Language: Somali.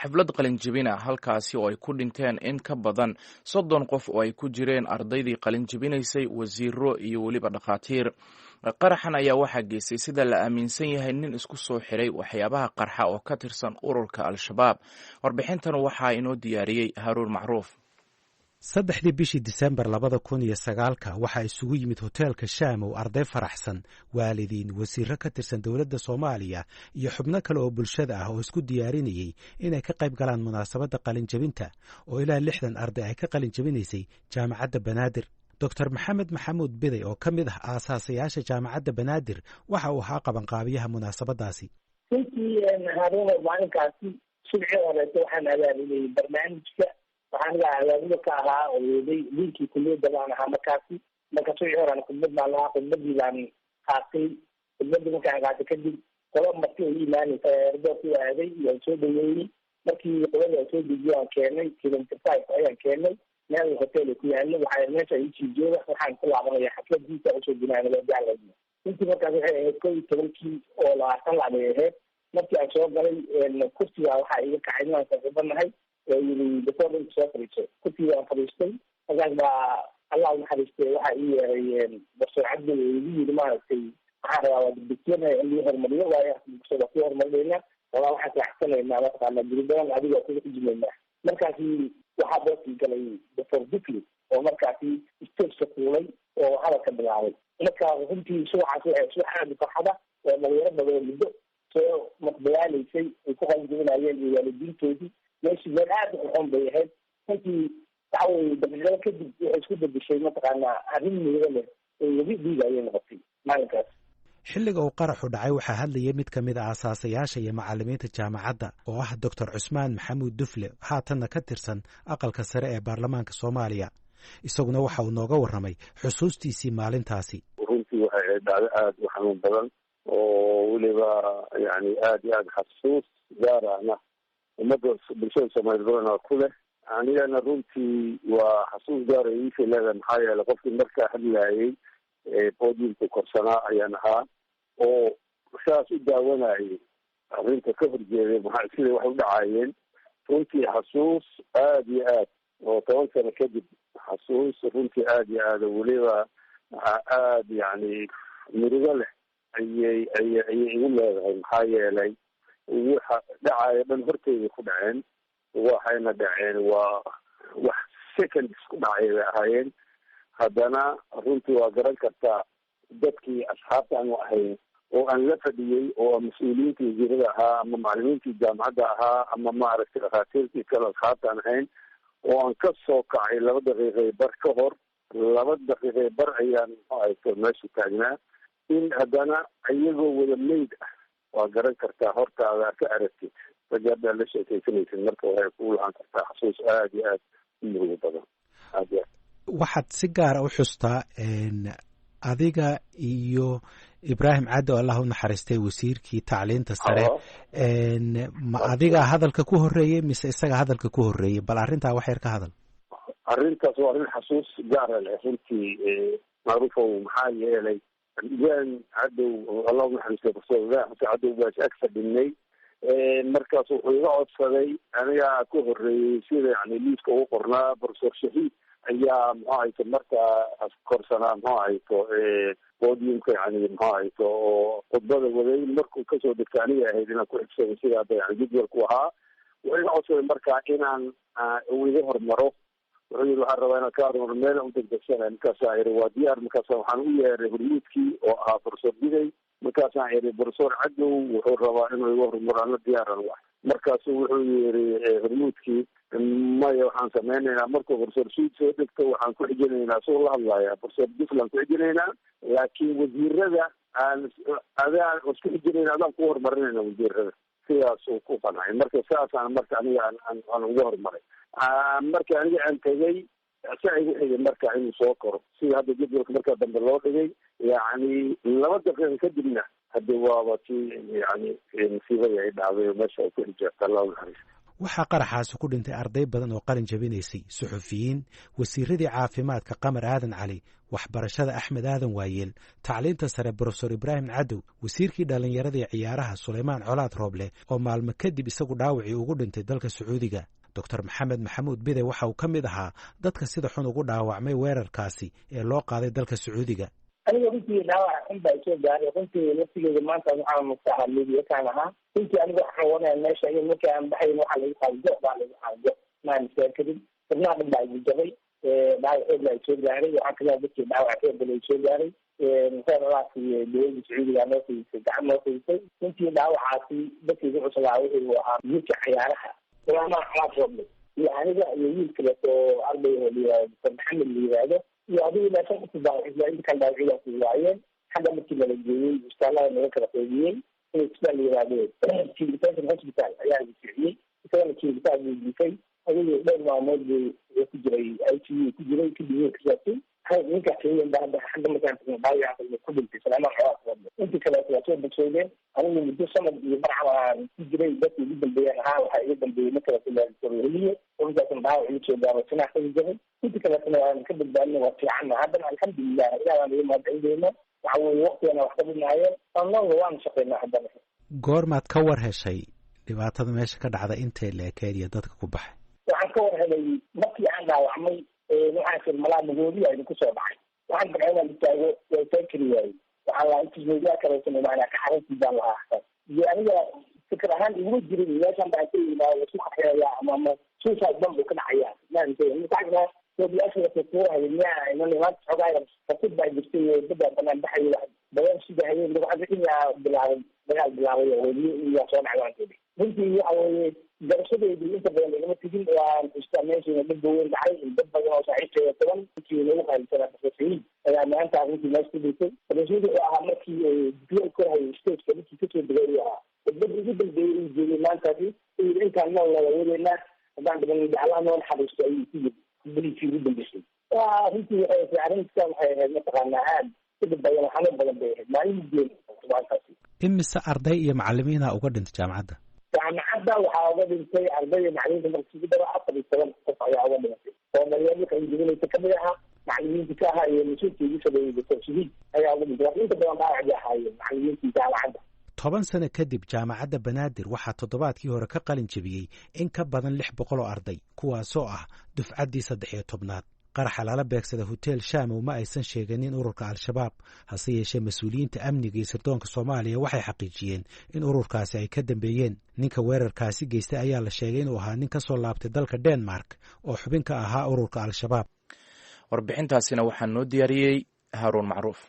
xaflad qalinjebina halkaasi oo ay ku dhinteen in ka badan 30 qof oo ay ku jireen ardaydii qalinjebinaysay, wasiiro iyo weliba dhakhaatiir. qaraxan ayaa waxaa geystay sida la aaminsan yahay nin isku soo xiray waxyaabaha qarxa oo ka tirsan ururka al-shabaab. warbixintan waxaa inoo diyaariyey Haruun Macruuf. 3 bishii Disembar 2009 waxaa isugu yimid hoteelka Shaamow arday faraxsan, waalidiin, wasiiro ka tirsan dowladda Soomaaliya iyo xubno kale oo bulshada ah oo isku diyaarinayay inay ka qayb galaan munaasabadda qalinjebinta oo ilaa 60 arday ay ka qalinjebinaysay Jaamacadda Banaadir. Dr. Maxamed Maxamuud Biday oo ka mid ah aasaasayaasha Jaamacadda Banaadir waxa uu ahaa qabanqaabiyaha munaasabadaasi. runtii haruun maalinkaasi shirci horeeto waxaan abaabulayay barnaamijka, waxaan abaabula ka ahaa oo weeday linkii kulliyadda baan ahaa markaasi. marka shirci horaan khudbad baan lahaa, khudbadii baan qaatay. khudbadii markaan qaatay kadib qodob marti ay imaanaysa erdoorku aaday waan soo dhaweeyey. markii qodobada aan soo dejiyo aan keenay kilometer 5 ayaan keenay meel hotel ku yaalo. waxaa meesha ii jooga waxaan ku laabanaya xafladiisa usoo dinaanay jaalada. intii markaas waxay ahayd 11 oo 20 lacag ahayd. markii aan soo galay kursiga waxaa iga kacay inaan saaxiibanahay oo yiri doctor soo fariiso. kursiga aan fariistay markaas baa Allah u naxariistay waxaa ii yeeray Dr. Cabdi yiri maaragtay waxaan rabaa dibadda in la hormariyo waayo bulshada ku hormarina wala waxa ka xasanayna markaa guridan adiga ku xijinayna. markaasi waxaa booti galay Dr. Dikli oo markaasi stage kulay oo hadalka bilaabay. markaa runtii suuxaas aad farxada oo dhalinyaro badan muddo soo maqbaalaysay ay ku qalinjebinayeen iyo waalidiintoodii meeshii meel aad u xun bay ahayd. runtii dacway dabiicada kadib waxay isku bedeshay mataqaanaa arrin muhiim leh oo weli dhiigaya noqotay maalinkaas. xilliga uu qaraxu dhacay waxaa hadlayay mid ka mid a aasaasayaasha iyo macallimiinta jaamacadda oo ah Dr. Cusmaan Maxamuud Dufle, haatanna ka tirsan aqalka sare ee baarlamaanka Soomaaliya. isaguna waxa uu nooga warramay xusuustiisii maalintaasi. runtii waxay dhacday aad u xanuun badan oo weliba yani aad iyo aad xasuus gaar ahna ummadda bulshada Soomaaliyeed badanaa ku leh. anigana runtii waa xasuus gaar ah ii leedahay maxaa yeelay qofkii markaa hadlayay podiumka korsanaa ayaan ahaa oo saas u daawanayay arrinta ka horjeeday maxaa siday wax u dhacayeen. runtii xasuus aad iyo aad oo 10 sano kadib xasuus runtii aad iyo aad weliba aad yani murugo leh ayay igu leedahay maxaa yeelay waxa dhacaya dhan horteyda ku dhaceen. waxayna dhaceen waa wax seconds ku dhacay bay ahaayeen. haddana runtii waa garan kartaa dadkii asxaabta aanu ahayn oo aan la fadhiyey oo mas-uuliyiintii wasiirada ahaa ama macallimiintii jaamacadda ahaa ama maaragtay dhakhaatiirtii kale asxaabta aan ahayn oo aan ka soo kacay 2 daqiiqay bar ka hor. 2 daqiiqay bar ayaan muxuu meesha taagnaa in haddana iyagoo wada meyd ah waa garan kartaa hortaada ka aragtid ragada la sheekaysanaysid marka waxay ku lahan kartaa xasuus aad iyo aad u murugo badan. aad iyo waxaad si gaara u xustaa adiga iyo Ibraahim Cadde oo Allah u naxariistay wasiirkii tacliinta sare. ma adiga hadalka ku horeeyay mise isaga hadalka ku horeeyay? bal arrintaa wax yar ka hadal. arrintaas waa arrin xasuus gaar ah leh runtii macruufow maxaa yeelay Ibraahim Cadde Allah u naxariistay Ibraahim Cadde baa agsa dhinnay. markaas wuxuu iga codsaday aniga ku horeeyay sida yani liiska ugu qornaa Professor Shahiid ayaa muxuu markaa korsanaa muxuu podiumka yani muxuu oo khudbada waday. markuu kasoo degtay aniga ahayd inaan ku xigsaday sida yani jadwalku ahaa. wuxuu iga codsaday markaa inaan iga hormaro. wuxuu yidhi waxaan rabaa inaan ka hormaro meel u degdegsanay. markaasaa iri waa diyaar. markaasa waxaan u yeeray hormuudkii oo ahaa Professor Biday. markaasaan iri Professor Cadow wuxuu rabaa inuu iga hormaro ana diyaaran wa. markaasu wuxuu yiri hormuudkii maya waxaan sameynaynaa markuu Professor Suud soo degto waxaan ku xijinaynaa soo la hadlaya Professor Duflan ku xijinaynaa laakiin wasiirada aan adaan isku xijinaynaa adaan ku hormarinayna wasiirada. sidaas uu ku qancay. marka saasaan marka aniga aan uga hormaray. marka aniga aan tegay saa igu xigay marka inuu soo koro sida hadda jadwalka markaa dambe loo dhigay. yani 2 daqiiqo kadibna hadda waaba tii yani musiibadii ay dhacday oo meesha ay ku xijaabta Allah u naxariisto. waxaa qaraxaasi ku dhintay arday badan oo qalin jabinaysay, suxufiyiin, wasiiradii caafimaadka Qamar Aadan Cali, waxbarashada Axmed Aadan Waayeel, tacliinta sare Profesor Ibraahim Cadow, wasiirkii dhallinyaradii ciyaaraha Suleymaan Colaad Rooble oo maalmo kadib isagu dhaawacii ugu dhintay dalka Sacuudiga. Dr. Maxamed Maxamuud Bide waxa uu ka mid ahaa dadka sida xun ugu dhaawacmay weerarkaasi ee loo qaaday dalka Sacuudiga. aniga runtii dhaawac xun baa soo gaaray, runtii naftigeeda maanta waxaan mustaaha midiyakaan ahaa. runtii aniga waxaan wanaya meesha in markii aan baxayn waxaa lagu qaado baa lagu qaado maalintaa kadib xubnaha dhan baa igu jabay, dhaawac xoog baa soo gaaray. waxaa kaloo dadkii dhaawac xoog baa soo gaaray. muxuunalaasi dowladda Sacuudiga noo fiisay, gacan noo fiisay. runtii dhaawacaasi dadkii ku cuslaa wuxuu ahaa wiilka ciyaaraha Suleymaan Colaad Rooble iyo aniga iyo wiil kaleeto arday oo Dr. Maxamed la yiraahdo iyo adiga meesha ku baaxay inta kan dhaawacidaas waayeen. xagga markii la geeyey isbitaalada laga kala qaybiyey isbitaal la yiraahdo Children's Hospital ayaa la siiyey. isagana isbitaal uu dhigay adiga dhowr maalmood uu ku jiray ICU ku jiray kadib kiisii ninka xiyeen baa xagga markaan dhaawac ku dhintay Suleymaan Colaad Rooble. intii kale waa soo badsoodeen. anigu muddo sanad iyo barcaan ku jiray dadkii ugu dambeeyay waxaa iga dambeeyay markale Soomaaliya runtii dhaawac ii soo gaaray sinax ka jiray. intii kale aan ka badbaadnay waa fiican. haddana alxamdulillah ilaahay aan mahadcelinaynaa. waxa weeye waqtigeena wax ka dhinaayeen annaguna waan shaqaynaa. haddana goormaad ka war heshay dhibaatada meesha ka dhacda intee la ekeed iyo dadka ku baxay? waxaan ka war helay markii aan dhaawacmay waxaan fir malaa magooliya idinku soo dhacay. waxaan baxay inaan istaago waa taakiri waayey. waxaan lahaa intii meediyaa kaleesan maanaa ka xaruntiisaan lahaa iyo aniga fikir ahaan iguma jirin meeshaan baan ka yimaado isu qaxeeya ama suicide bomb ka dhacaya maanta maanta xogaa fasid baa jirtay dadbaa banaan baxay badan sida hayeen laguxaqiyaa bilaabay dagaal bilaabay oo weli iyaa soo dhacay waan keedi. runtii waxa weeye garashadeedii inta badan igama tegin. waan isticmeeshayna dad baweyn dhacay dad badan oo saaxiibkeeda toban inkii lagu qaalisanaa profesoriin ayaa maanta runtii meesha ku dhintay. profesoriin oo ahaa markii diploom ka hayay stageka markii kasoo degay uu ahaa dad ugu dambeeyey uu joogay maantaasi intaan nool wada wadeynaa haddaan dhiban allah noo naxariisto ayuu ku yiri beliisii ugu dambeysay. runtii arrinta waxay ahayd mataqaanaa aad kadib badan xanuun badan bay ahayd maalin geed maantaasi. imise arday iyo macallimiina uga dhintay jaamacadda? jaamacadda waxaa uga dhintay arday iyo macallimiinta markii dara 47 qof ayaa uga dhintay oo dhalinyarada qalinjabinaysa kamid ahaa, macallimiinta ka ahaa iyo mas-uulkii sameeyey Dr. Shidid ayaa uga dhintay. inta badan dhaawacii ahaayeen macallimiintii jaamacadda. 10 sano kadib jaamacadda Banaadir waxaa toddobaadkii hore ka qalin jabiyey in ka badan 600 oo arday kuwaasoo ah dufcaddii 13aad. qaraxa lala beegsada hotel Shamow ma aysan sheeganin ururka Al-Shabaab, hase yeeshee mas-uuliyiinta amniga iyo sirdoonka Soomaaliya waxay xaqiijiyeen in ururkaasi ay ka dambeeyeen. ninka weerarkaasi geystay ayaa la sheegay inuu ahaa nin ka soo laabtay dalka Denmark oo xubin ka ahaa ururka Al-Shabaab. warbixintaasina waxaa noo diyaariyey Haaruun Macruuf.